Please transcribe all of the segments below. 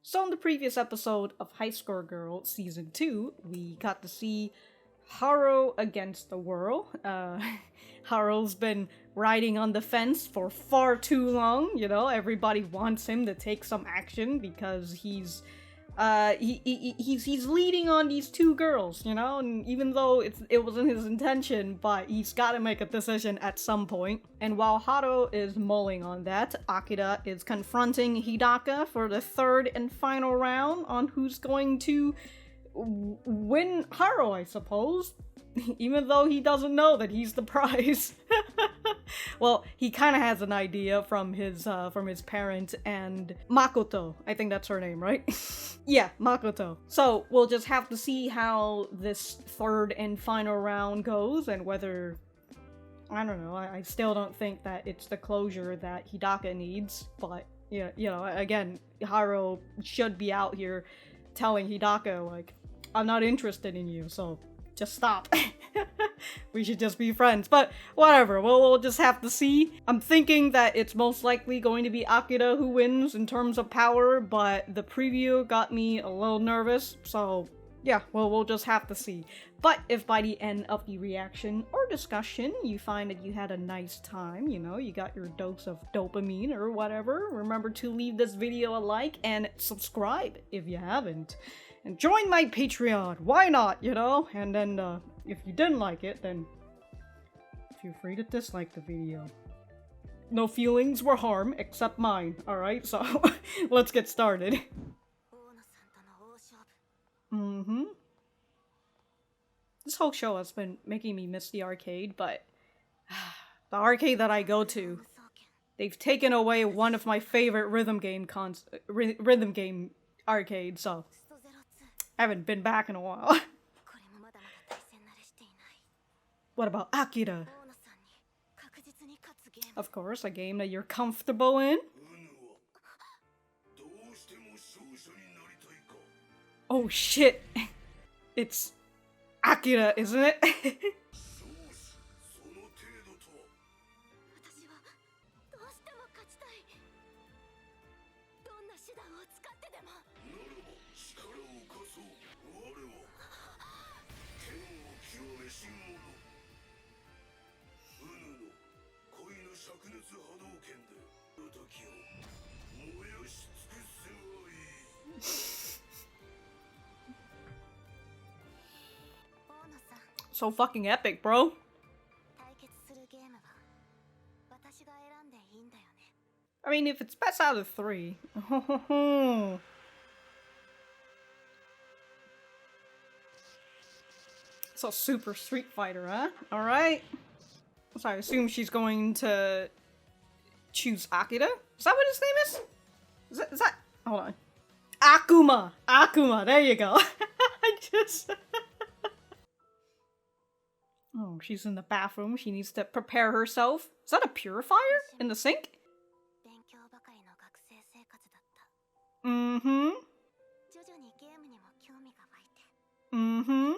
So in the previous episode of High Score Girl Season 2, we got to see Haruo against the world. Haruo's been riding on the fence for far too long, you know, everybody wants him to take some action because he's leading on these two girls, you know, and even though it wasn't his intention, but he's gotta make a decision at some point. And while Haruo is mulling on that, Akira is confronting Hidaka for the third and final round on who's going to win Haruo, I suppose. Even though he doesn't know that he's the prize. Well, he kind of has an idea from his parent and Makoto. I think that's her name, right? Yeah, Makoto. So we'll just have to see how this third and final round goes and whether, I don't know, I still don't think that it's the closure that Hidaka needs, but yeah, you know, again, Haruo should be out here telling Hidaka, like, I'm not interested in you, so just stop. We should just be friends, but whatever, we'll just have to see. I'm thinking that it's most likely going to be Akira who wins in terms of power, but the preview got me a little nervous, so yeah, well, we'll just have to see. But if by the end of the reaction or discussion you find that you had a nice time, you know, you got your dose of dopamine or whatever, remember to leave this video a like and subscribe if you haven't. And join my Patreon, why not, you know? And then, if you didn't like it, then feel free to dislike the video. No feelings were harmed, except mine, alright? So, let's get started. This whole show has been making me miss the arcade, but the arcade that I go to, they've taken away one of my favorite rhythm game arcades, so I haven't been back in a while. What about Akira? Of course, a game that you're comfortable in. Oh shit! It's Akira, isn't it? So fucking epic, bro. I mean, if it's best out of 3. So Super Street Fighter, huh? Alright. So I assume she's going to choose Akira? Is that what his name is? Is that hold on. Akuma! Akuma, there you go. I just... Oh, she's in the bathroom. She needs to prepare herself. Is that a purifier in the sink? Mm-hmm. Mm-hmm.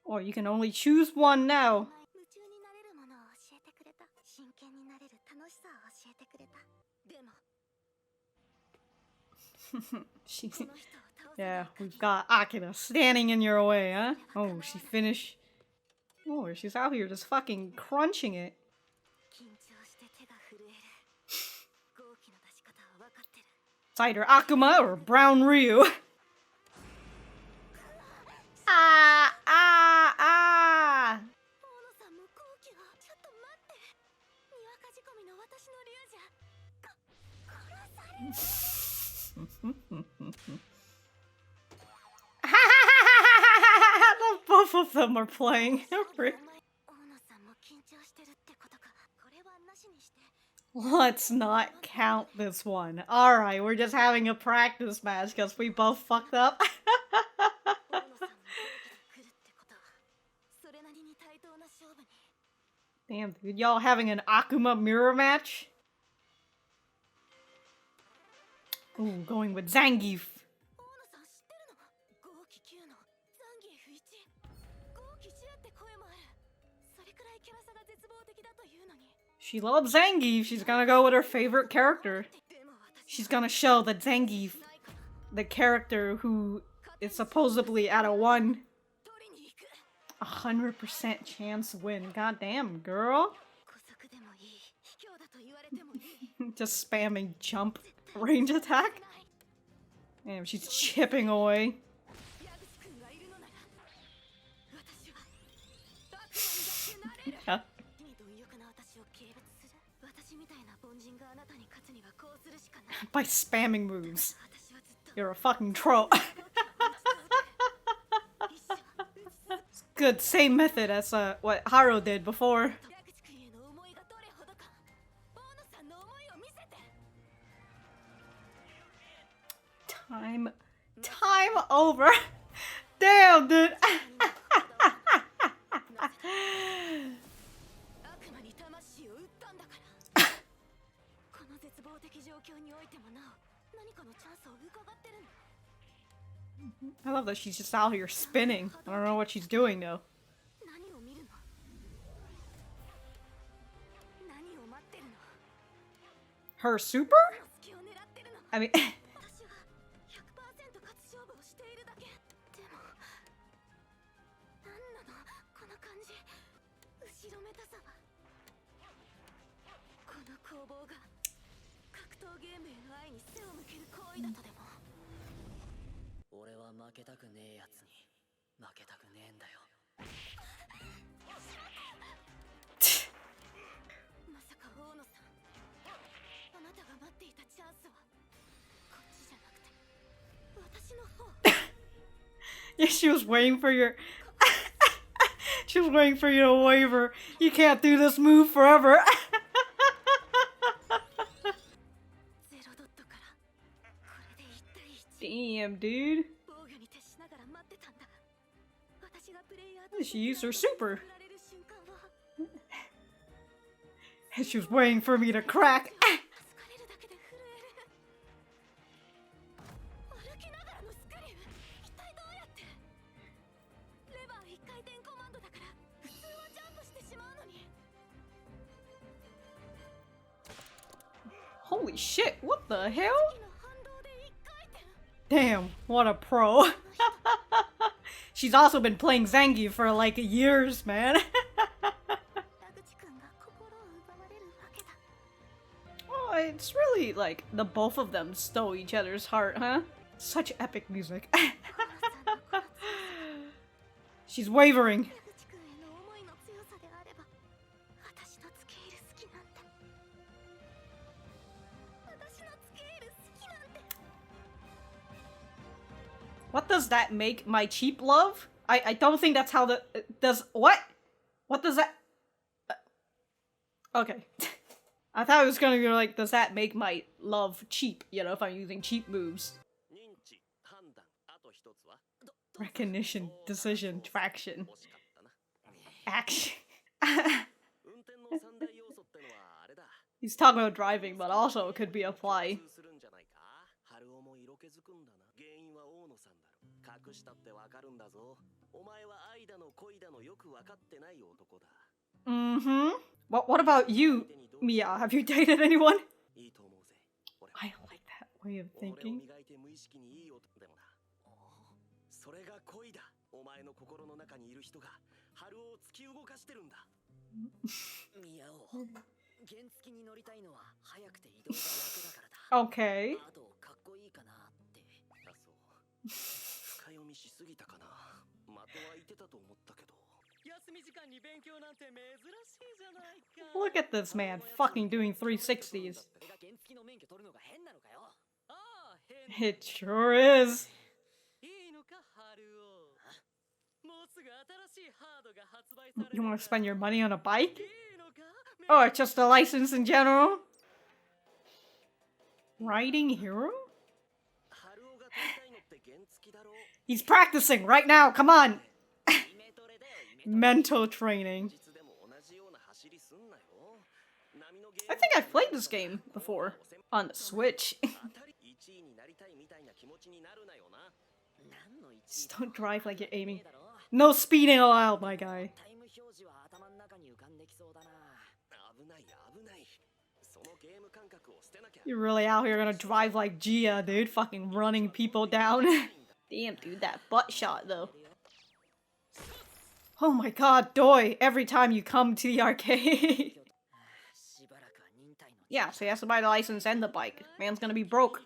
Or you can only choose one now. Yeah, we've got Akira standing in your way, huh? Oh, she finished. Oh, she's out here just fucking crunching it. It's either Akuma or Brown Ryu. Ah, ah, ah! Both of them are playing. Let's not count this one. Alright, we're just having a practice match because we both fucked up. Damn, dude, y'all having an Akuma mirror match? Ooh, going with Zangief. She loves Zangief. She's gonna go with her favorite character. She's gonna show that Zangief, the character who is supposedly at a 100% chance win. Goddamn, girl. Just spamming jump range attack. Damn, she's chipping away. Yeah. By spamming moves. You're a fucking troll. Good, same method as what Haruo did before. Time over. Damn, dude. I love that she's just out here spinning. I don't know what she's doing though. Her super? I mean... Yeah, she was waiting for your... She was waiting for you to waver. You can't do this move forever. Damn, dude. She used her super. She was waiting for me to crack. Holy shit, what the hell? Damn, what a pro. She's also been playing Zangief for like years, man. Oh, it's really like the both of them stole each other's heart, huh? Such epic music. She's wavering. What does that make my cheap love? I don't think that's how the does what? What does that? Okay, I thought it was gonna be like, does that make my love cheap? You know, if I'm using cheap moves. Recognition, decision, traction, action. He's talking about driving, but also it could be apply. Mm-hmm. What about you, Mia? Have you dated anyone? I like that way of thinking. Okay. Look at this man fucking doing 360s. It sure is. You want to spend your money on a bike? Or just a license in general? Riding hero? He's practicing right now, come on! Mental training. I think I've played this game before. On the Switch. Just don't drive like you're aiming. No speeding allowed, my guy. You're really out here gonna drive like Gia, dude. Fucking running people down. Damn, dude, that butt shot, though. Oh my god, Doi, every time you come to the arcade. Yeah, so he has to buy the license and the bike. Man's gonna be broke.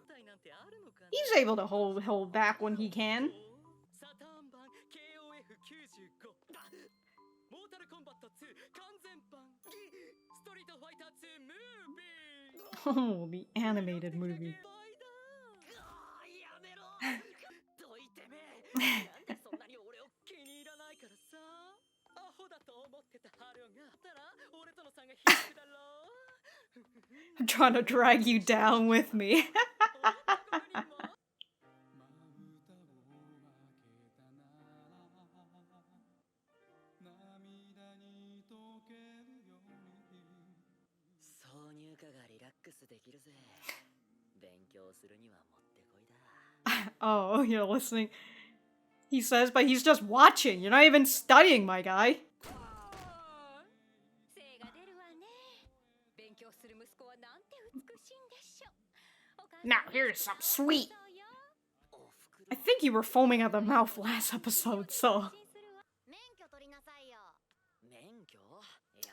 He's able to hold back when he can. Oh, the animated movie. I'm trying to drag you down with me. Oh, you're listening. He says, but he's just watching. You're not even studying, my guy. Now here's some sweet. I think you were foaming at the mouth last episode, so.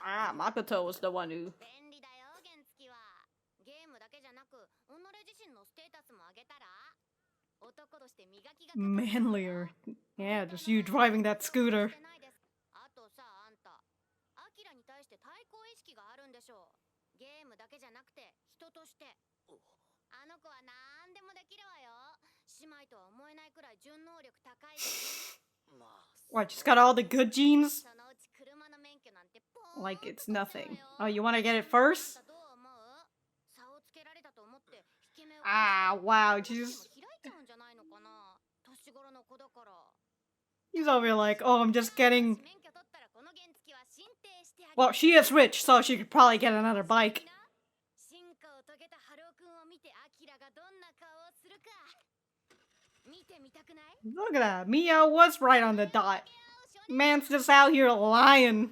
Ah, Makoto was the one who. Manlier. Yeah, just you driving that scooter. What, she's got all the good genes? Like it's nothing. Oh, you want to get it first? Ah, wow, she's... He's over here like, oh, I'm just getting... Well, she is rich, so she could probably get another bike. Look at that, Mia was right on the dot. Man's just out here lying.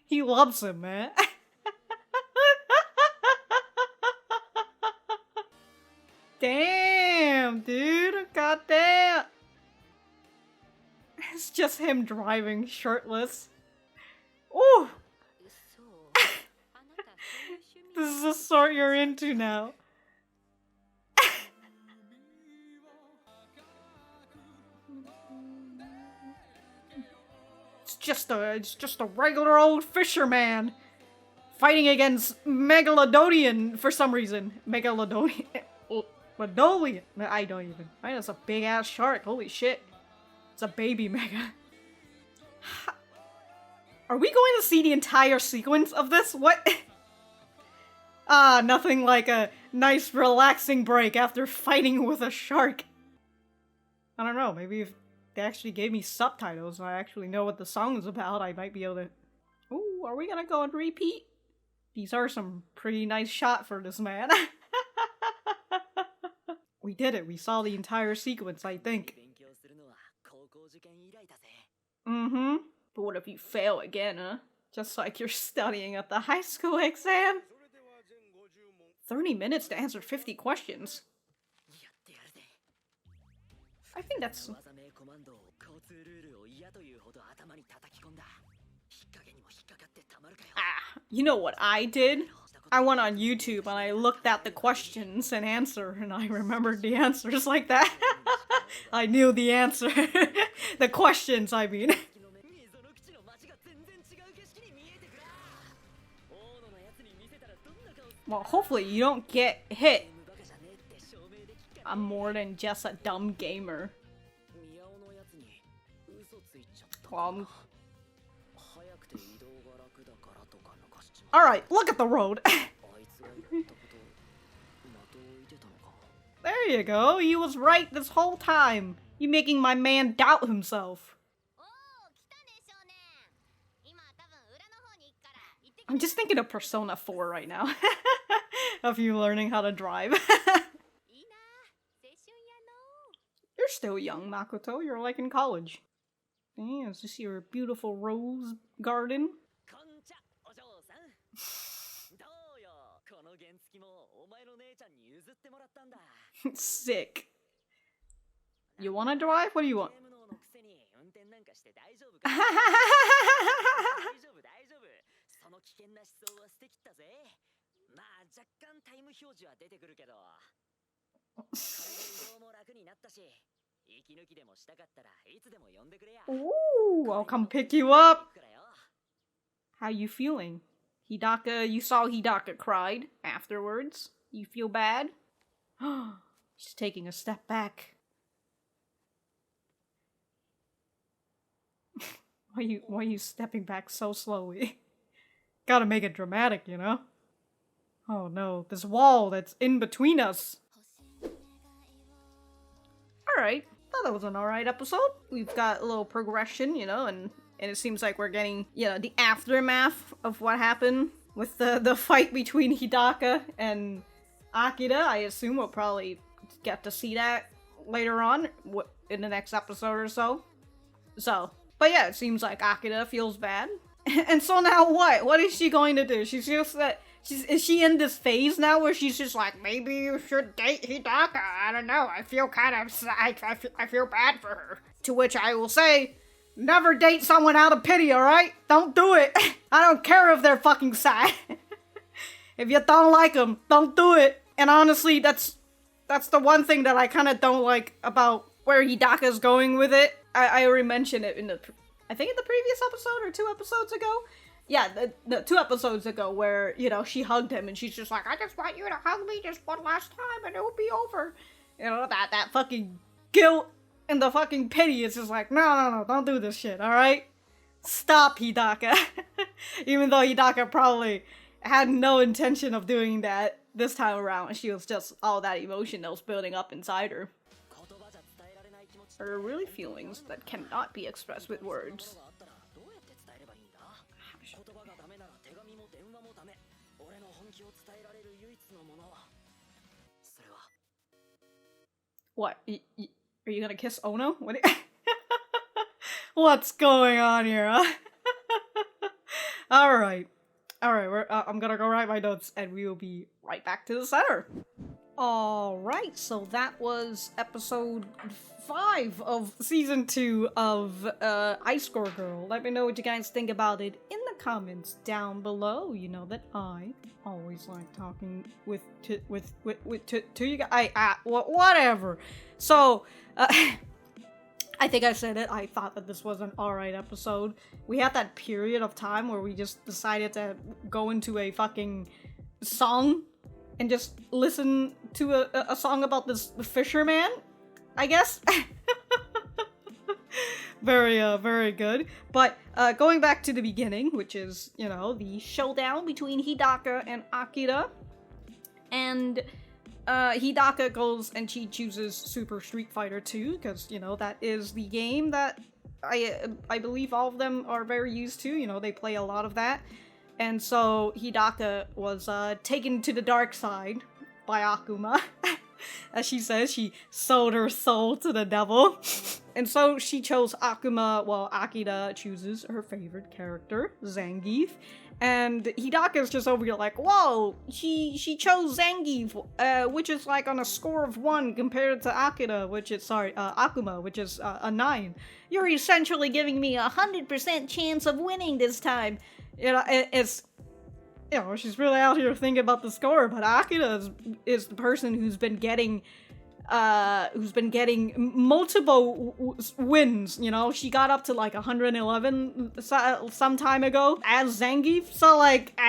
He loves him, man. Damn, dude. Goddamn. It's just him driving shirtless. Ooh. This is the sort you're into now. It's just a regular old fisherman fighting against Megalodonian for some reason. Megalodonian. Megalodonian. I don't even. Right, that's a big ass shark. Holy shit. It's a baby mega. Are we going to see the entire sequence of this? What? Ah, nothing like a nice relaxing break after fighting with a shark. I don't know, maybe if they actually gave me subtitles and I actually know what the song is about, I might be able to... Ooh, are we gonna go and repeat? These are some pretty nice shots for this man. We did it, we saw the entire sequence, I think. Mm-hmm. But what if you fail again, huh? Just like you're studying at the high school exam? 30 minutes to answer 50 questions. I think that's... Ah, you know what I did? I went on YouTube and I looked at the questions and answer, and I remembered the answers like that. I knew the answer. The questions, I mean. Well, hopefully you don't get hit. I'm more than just a dumb gamer. Alright, look at the road. There you go, he was right this whole time. You making my man doubt himself. I'm just thinking of Persona 4 right now. of you learning how to drive. You're still young, Makoto. You're like in college. Yeah, is this your beautiful rose garden? Sick. You wanna drive? What do you want? Ooh, I'll come pick you up. How you feeling? Hidaka, you saw Hidaka cried afterwards. You feel bad? She's taking a step back. Why are you stepping back so slowly? Gotta make it dramatic, you know? Oh no, this wall that's in between us. Alright, thought that was an alright episode. We've got a little progression, you know, and it seems like we're getting, you know, the aftermath of what happened with the fight between Hidaka and Akira. I assume we'll probably get to see that later on in the next episode or so. But yeah, it seems like Akira feels bad. And so now what? What is she going to do? She's just that... Is she in this phase now where she's just like, maybe you should date Hidaka? I don't know. I feel kind of... I feel bad for her. To which I will say, never date someone out of pity, alright? Don't do it. I don't care if they're fucking sad. If you don't like them, don't do it. And honestly, that's the one thing that I kind of don't like about where Hidaka's going with it. I already mentioned it in I think in the previous episode or 2 episodes ago. Yeah, the 2 episodes ago where, you know, she hugged him and she's just like, I just want you to hug me just one last time and it will be over. You know, that fucking guilt and the fucking pity is just like, no, don't do this shit, alright? Stop, Hidaka. Even though Hidaka probably had no intention of doing that this time around. She was just all that emotion that was building up inside her. Are really feelings that cannot be expressed with words. What? Are you gonna kiss Oono? What? What's going on here, huh? Alright. Alright, I'm gonna go write my notes and we will be right back to the center. Alright, so that was episode 5 of season 2 of High Score Girl. Let me know what you guys think about it in the comments down below. You know that I always like talking to you guys. Whatever. So, I think I said it. I thought that this was an alright episode. We had that period of time where we just decided to go into a fucking song and just listen to a song about this fisherman, I guess. Very good. But going back to the beginning, which is, you know, the showdown between Hidaka and Akira. And Hidaka goes and she chooses Super Street Fighter 2, because, you know, that is the game that I believe all of them are very used to. You know, they play a lot of that. And so Hidaka was taken to the dark side by Akuma. As she says, she sold her soul to the devil. And so she chose Akuma while Akira chooses her favorite character, Zangief. And Hidaka's just over here like, whoa, she chose Zangief, which is like on a score of 1 compared to Akuma, which is a 9. You're essentially giving me 100% chance of winning this time. You know, it's, you know, she's really out here thinking about the score, but Akira is the person who's been getting multiple wins, you know? She got up to like 111 some time ago as Zangief, so like,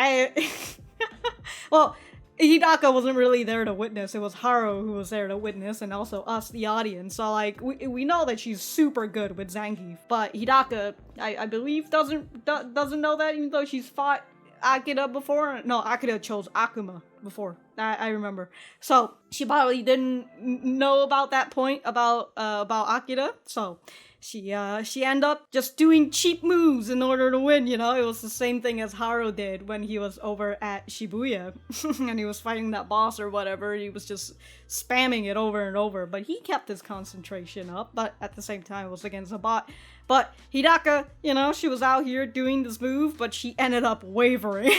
well, Hidaka wasn't really there to witness, it was Haruo who was there to witness, and also us, the audience, so like, we know that she's super good with Zangief, but Hidaka, I believe, doesn't know that, even though she's fought Akira before. No, Akira chose Akuma before. I remember. So she probably didn't know about that point about Akira. So she ended up just doing cheap moves in order to win, you know? It was the same thing as Haruo did when he was over at Shibuya and he was fighting that boss or whatever. He was just spamming it over and over, but he kept his concentration up, but at the same time it was against a bot. But Hidaka, you know, she was out here doing this move, but she ended up wavering.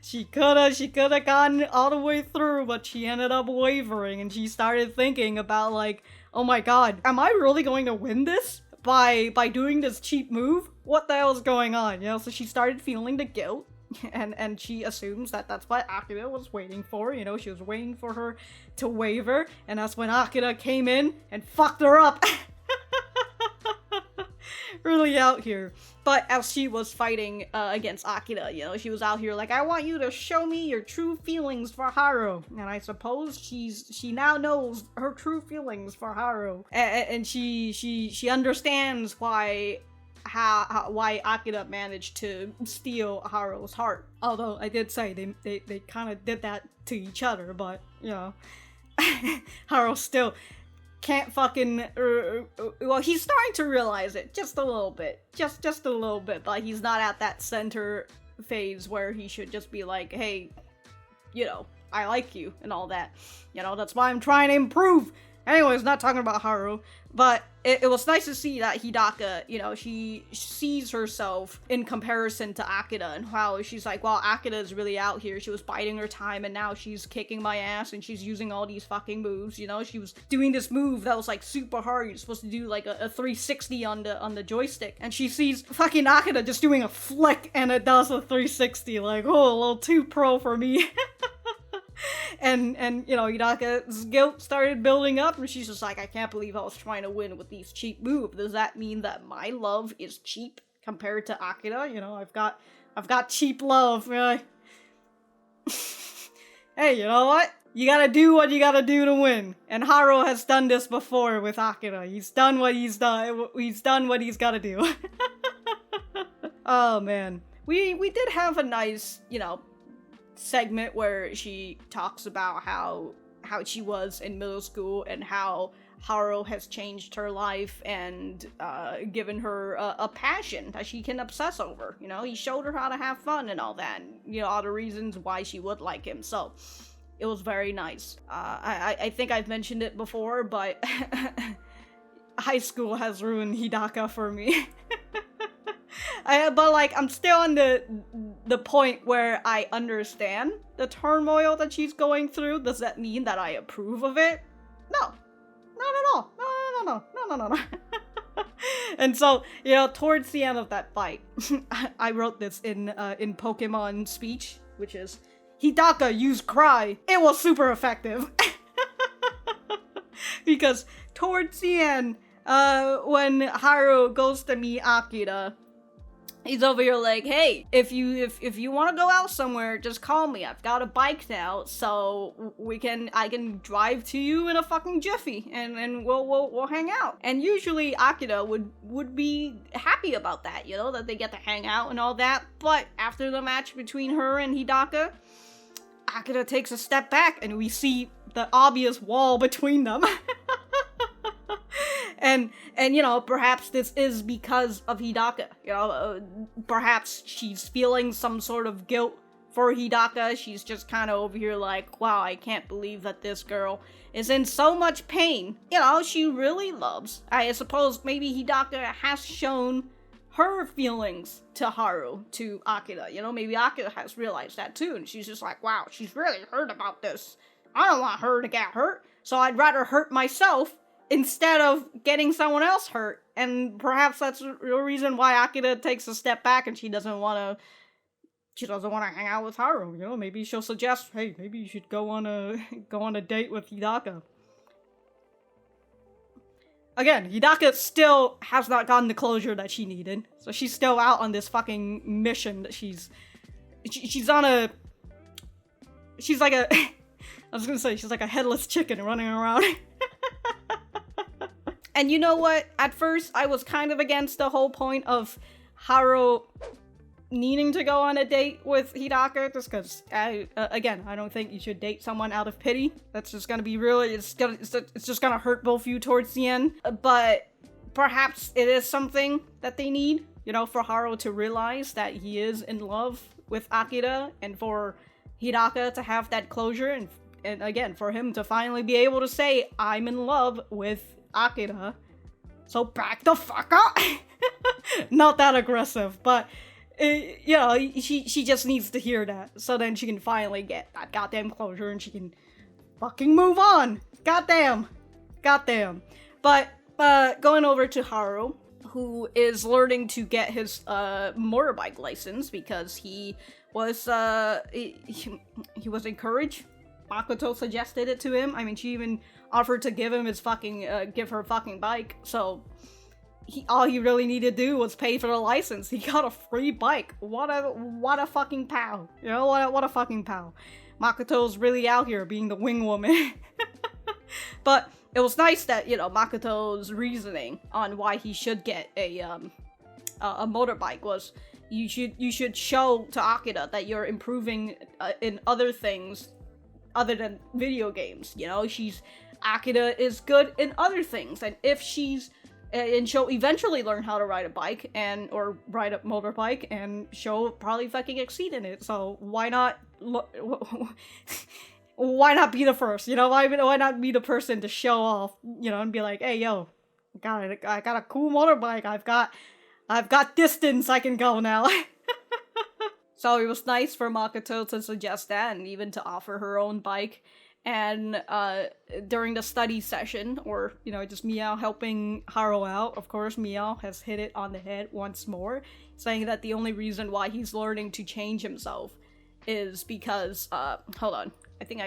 She coulda gotten all the way through, but she ended up wavering, and she started thinking about, like, oh my god, am I really going to win this by doing this cheap move? What the hell is going on? You know, so she started feeling the guilt, and she assumes that that's what Akira was waiting for. You know, she was waiting for her to waver, and that's when Akira came in and fucked her up. Really out here. But as she was fighting against Akira, you know, she was out here like, I want you to show me your true feelings for Haruo. And I suppose she now knows her true feelings for Haruo. And she understands why Akira managed to steal Haruo's heart. Although I did say they kind of did that to each other, but, you know, Haruo still can't fucking, well, he's starting to realize it, just a little bit, just a little bit, but he's not at that center phase where he should just be like, hey, you know, I like you, and all that, you know, that's why I'm trying to improve. Anyways, not talking about Haruo, but it was nice to see that Hidaka, you know, she sees herself in comparison to Akira, and how she's like, well, Akira is really out here, she was biding her time, and now she's kicking my ass, and she's using all these fucking moves, you know, she was doing this move that was, like, super hard, you're supposed to do, like, a 360 on the joystick, and she sees fucking Akira just doing a flick, and it does a 360, like, oh, a little too pro for me. And you know, Hidaka's guilt started building up, and she's just like, I can't believe I was trying to win with these cheap moves. Does that mean that my love is cheap compared to Akira? You know, I've got cheap love. Hey, you know what? You gotta do what you gotta do to win. And Haruo has done this before with Akira. He's done what he's done. He's done what he's gotta do. Oh man, we did have a nice, you know, segment where she talks about how she was in middle school and how Haruo has changed her life and given her a passion that she can obsess over. You know, he showed her how to have fun and all that, and, you know, all the reasons why she would like him. So it was very nice. I think I've mentioned it before, but high school has ruined Hidaka for me. But, like, I'm still on the point where I understand the turmoil that she's going through. Does that mean that I approve of it? No. No. And so, you know, towards the end of that fight, I wrote this in Pokemon speech, which is, Hidaka used cry. It was super effective. Because towards the end, when Haruo goes to meet Akira, he's over here like, hey, if you want to go out somewhere, just call me. I've got a bike now, so I can drive to you in a fucking jiffy, and we'll hang out. And usually Akira would be happy about that, you know, that they get to hang out and all that. But after the match between her and Hidaka, Akira takes a step back, and we see the obvious wall between them. And you know, perhaps this is because of Hidaka, you know, perhaps she's feeling some sort of guilt for Hidaka. She's just kind of over here like, wow, I can't believe that this girl is in so much pain. You know, she really loves. I suppose maybe Hidaka has shown her feelings to Haruo, to Akira. You know, maybe Akira has realized that too, and she's just like, wow, she's really hurt about this. I don't want her to get hurt, so I'd rather hurt myself instead of getting someone else hurt. And perhaps that's the reason why Akira takes a step back, and she doesn't want to hang out with Haruo. You know, maybe she'll suggest, hey, maybe you should go on a date with Hidaka. Again, Hidaka still has not gotten the closure that she needed, so she's still out on this fucking mission that she's like a I was gonna say, she's like a headless chicken running around. And you know what? At first, I was kind of against the whole point of Haruo needing to go on a date with Hidaka, just because, again, I don't think you should date someone out of pity. That's just gonna be really, it's just gonna hurt both of you towards the end. But perhaps it is something that they need, you know, for Haruo to realize that he is in love with Akira, and for Hidaka to have that closure, and again, for him to finally be able to say, I'm in love with Akira. So back the fuck up! Not that aggressive, but, you know, she just needs to hear that, so then she can finally get that goddamn closure, and she can fucking move on! Goddamn! But, going over to Haruo, who is learning to get his, motorbike license, because he was, he was encouraged. Makoto suggested it to him. I mean, she even offered to give him his fucking, give her fucking bike, so all he really needed to do was pay for the license. He got a free bike. What a fucking pal. You know, what a fucking pal. Makoto's really out here being the wing woman. But it was nice that, you know, Makoto's reasoning on why he should get a motorbike was, you should show to Akira that you're improving in other things other than video games. You know, Akira is good in other things, and if and she'll eventually learn how to ride a bike or ride a motorbike, and she'll probably fucking exceed in it. So why not be the first? You know, why not be the person to show off? You know, and be like, hey, yo, I got a cool motorbike. I've got distance I can go now. So it was nice for Makoto to suggest that, and even to offer her own bike. And during the study session, or, you know, just Miao helping Haruo out, of course, Miao has hit it on the head once more, saying that the only reason why he's learning to change himself is because, hold on, I think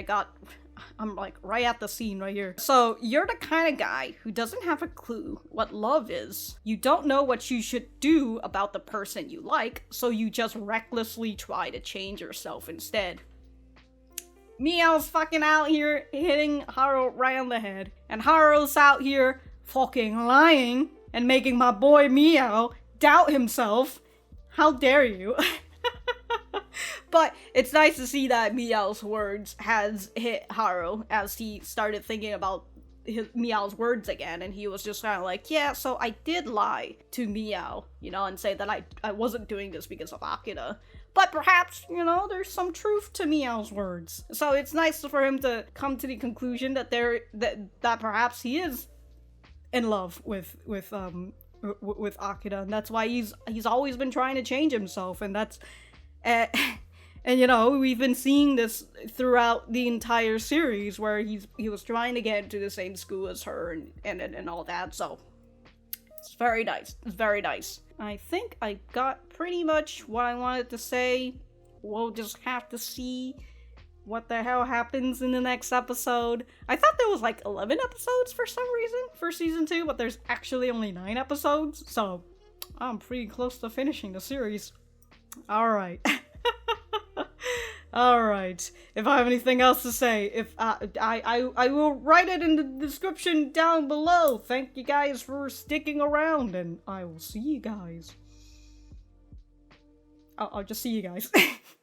I'm like right at the scene right here. So, you're the kind of guy who doesn't have a clue what love is. You don't know what you should do about the person you like, so you just recklessly try to change yourself instead. Miao's fucking out here hitting Haruo right on the head, and Haruo's out here fucking lying and making my boy Miao doubt himself. How dare you? But it's nice to see that Miao's words has hit Haruo as he started thinking about Miao's words again, and he was just kind of like, yeah, so I did lie to Miao, you know, and say that I wasn't doing this because of Akira. But perhaps, you know, there's some truth to Miao's words. So it's nice for him to come to the conclusion that that perhaps he is in love with Akira, and that's why he's always been trying to change himself, and that's and you know, we've been seeing this throughout the entire series, where he was trying to get into the same school as her and all that. So it's very nice. It's very nice. I think I got pretty much what I wanted to say. We'll just have to see what the hell happens in the next episode. I thought there was like 11 episodes for some reason for season 2, but there's actually only 9 episodes, so I'm pretty close to finishing the series. Alright. Alright. If I have anything else to say, I will write it in the description down below. Thank you guys for sticking around, and I will see you guys. I'll just see you guys.